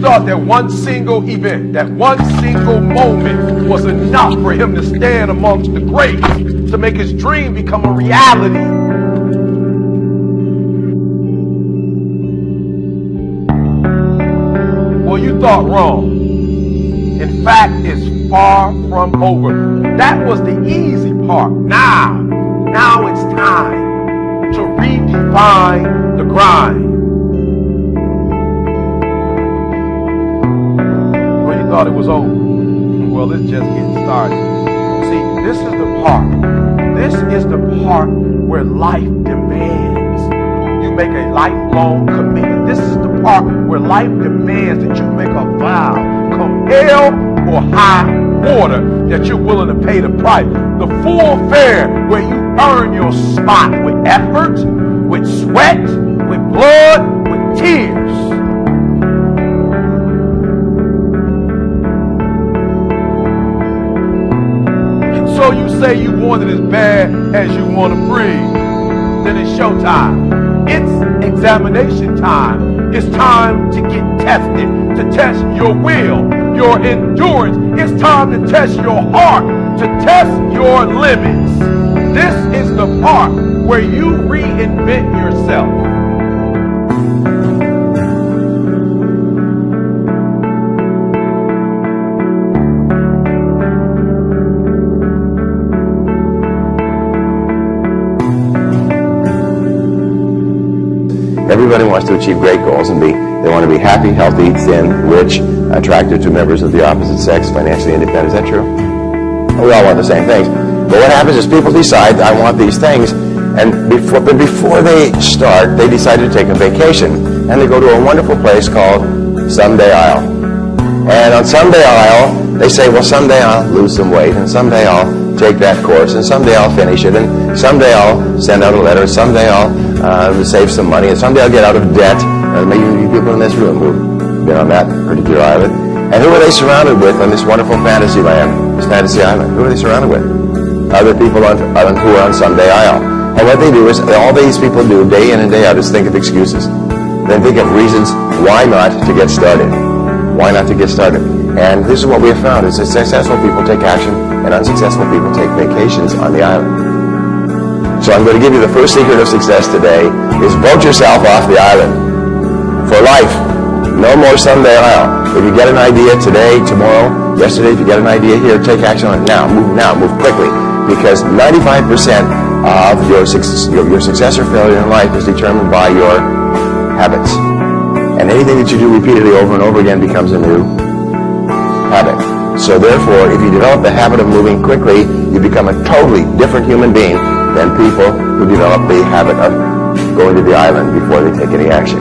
thought that one single event, that one single moment was enough for him to stand amongst the greats, to make his dream become a reality. Well, you thought wrong. In fact, it's far from over. That was the easy part. Now it's time to redefine the grind. Well, you thought it was over. Well, it's just getting started. See, this is the part where life demands you make a lifelong commitment. This is the part where life demands that you make a vow, come hell or high water, that you're willing to pay the price. The full fare where you earn your spot with effort, with sweat, with blood, with tears. And so you say you want it as bad as you want to breathe. Then it's showtime. It's examination time. It's time to get tested, to test your will, your endurance. It's time to test your heart, to test your limits. This is the part where you reinvent yourself. Everybody wants to achieve great goals and they want to be happy, healthy, thin, rich, attractive to members of the opposite sex, financially independent. Is that true? We all want the same things. But what happens is people decide, I want these things, and before they start, they decide to take a vacation, and they go to a wonderful place called Someday I'll. And on Someday I'll, they say, well, someday I'll lose some weight, and someday I'll take that course, and someday I'll finish it, and someday I'll send out a letter, and someday I'll save some money, and someday I'll get out of debt. Maybe people in this room who've been on that particular island. And who are they surrounded with on this wonderful fantasy land, this fantasy island? Who are they surrounded with? Other people who are on Someday I'll. And what they do is, all these people do day in and day out is think of excuses. They think of reasons why not to get started. Why not to get started? And this is what we have found, is that successful people take action and unsuccessful people take vacations on the island. So I'm going to give you the first secret of success today, is vote yourself off the island. For life. No more Someday I'll. If you get an idea today, tomorrow, yesterday, if you get an idea here, take action on it now. Move quickly. Because 95% of your success or failure in life is determined by your habits. And anything that you do repeatedly over and over again becomes a new habit. So therefore, if you develop the habit of moving quickly, you become a totally different human being than people who develop the habit of going to the island before they take any action.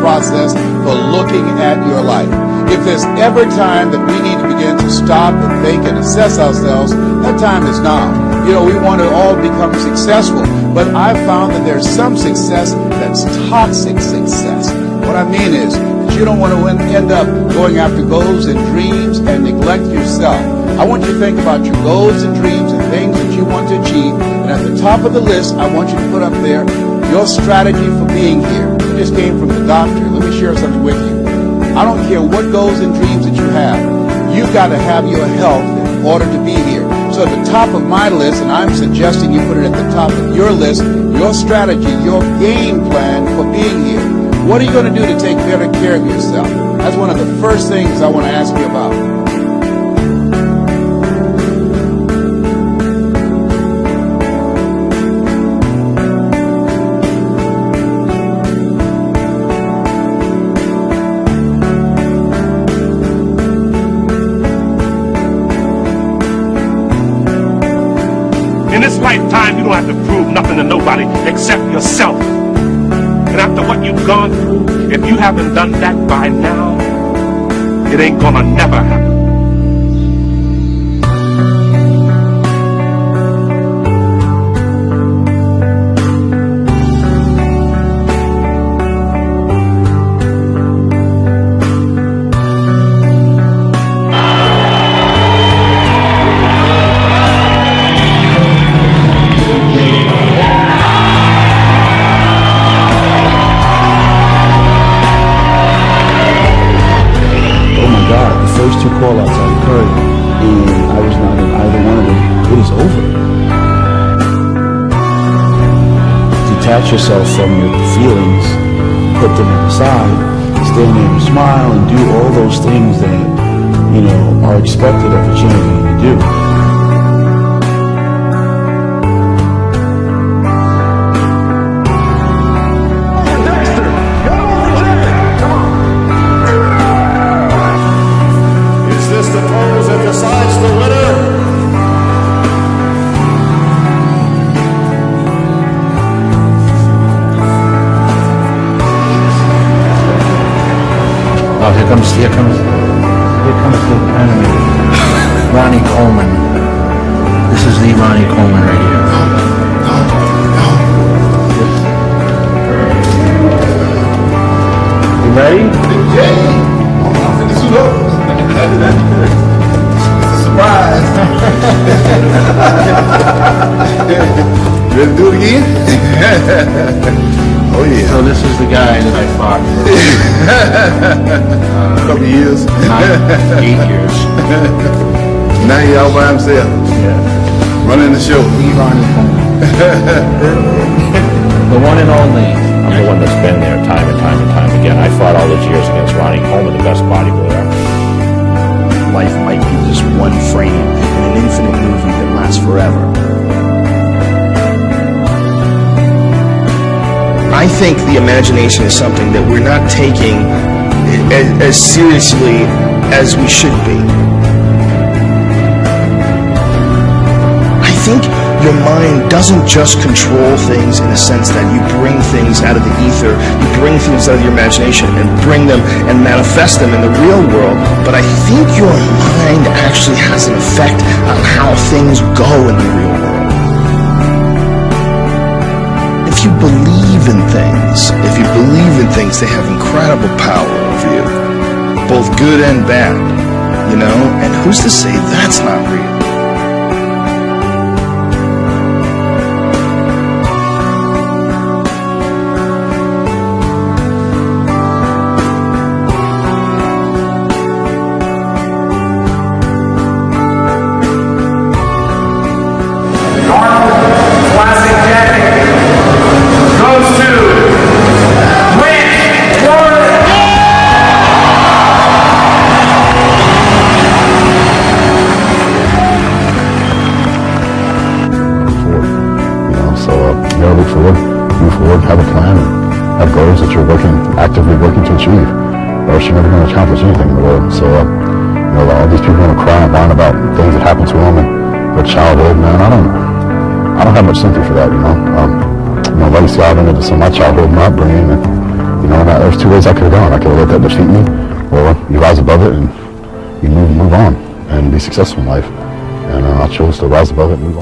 Process for looking at your life. If there's ever time that we need to begin to stop and think and assess ourselves, that time is now. You know, we want to all become successful, but I've found that there's some success that's toxic success. What I mean is that you don't want to end up going after goals and dreams and neglect yourself. I want you to think about your goals and dreams and things that you want to achieve, and at the top of the list, I want you to put up there your strategy for being here. You just came from the doctor. Let me share something with you. I don't care what goals and dreams that you have. You've got to have your health in order to be here. So at the top of my list, and I'm suggesting you put it at the top of your list, your strategy, your game plan for being here. What are you going to do to take better care of yourself? That's one of the first things I want to ask you about. In this lifetime, you don't have to prove nothing to nobody except yourself. And after what you've gone through, if you haven't done that by now, it ain't gonna never happen. detach yourself from your feelings, put them aside, stand there and smile and do all those things that, you know, are expected of a champion to do. Is this the pose that decides the winner? Oh, here comes the animator. Ronnie Coleman. This is the Ronnie Coleman right here. You ready? Surprise! You ready to do it again? Oh yeah. So this is the guy that I fought A couple of years. 8 years. Now he all by himself, Yeah. running the show. Ronnie Coleman. The one and only. I'm the one that's been there time and time and time again. I fought all those years against Ronnie Coleman, the best bodybuilder. Life might be just one frame in an infinite movie that lasts forever. I think the imagination is something that we're not taking as seriously as we should be. I think your mind doesn't just control things in a sense that you bring things out of the ether, you bring things out of your imagination and bring them and manifest them in the real world, but I think your mind actually has an effect on how things go in the real world. If you believe in things, they have incredible power over you, both good and bad, you know, and who's to say that's not real? Classic jacket goes to look forward, move forward, have a plan, and have goals that you're actively working to achieve, or else you're never going to accomplish anything in the world. So, you know, all these people want to cry and whine about things that happened to them in their childhood. Man, I don't have much sympathy for that. You know, legacy I've into some of my childhood, my upbringing, and you know, there's two ways I could have gone. I could have let that defeat me, or you rise above it and you move on and be successful in life. And I chose to rise above it and move on.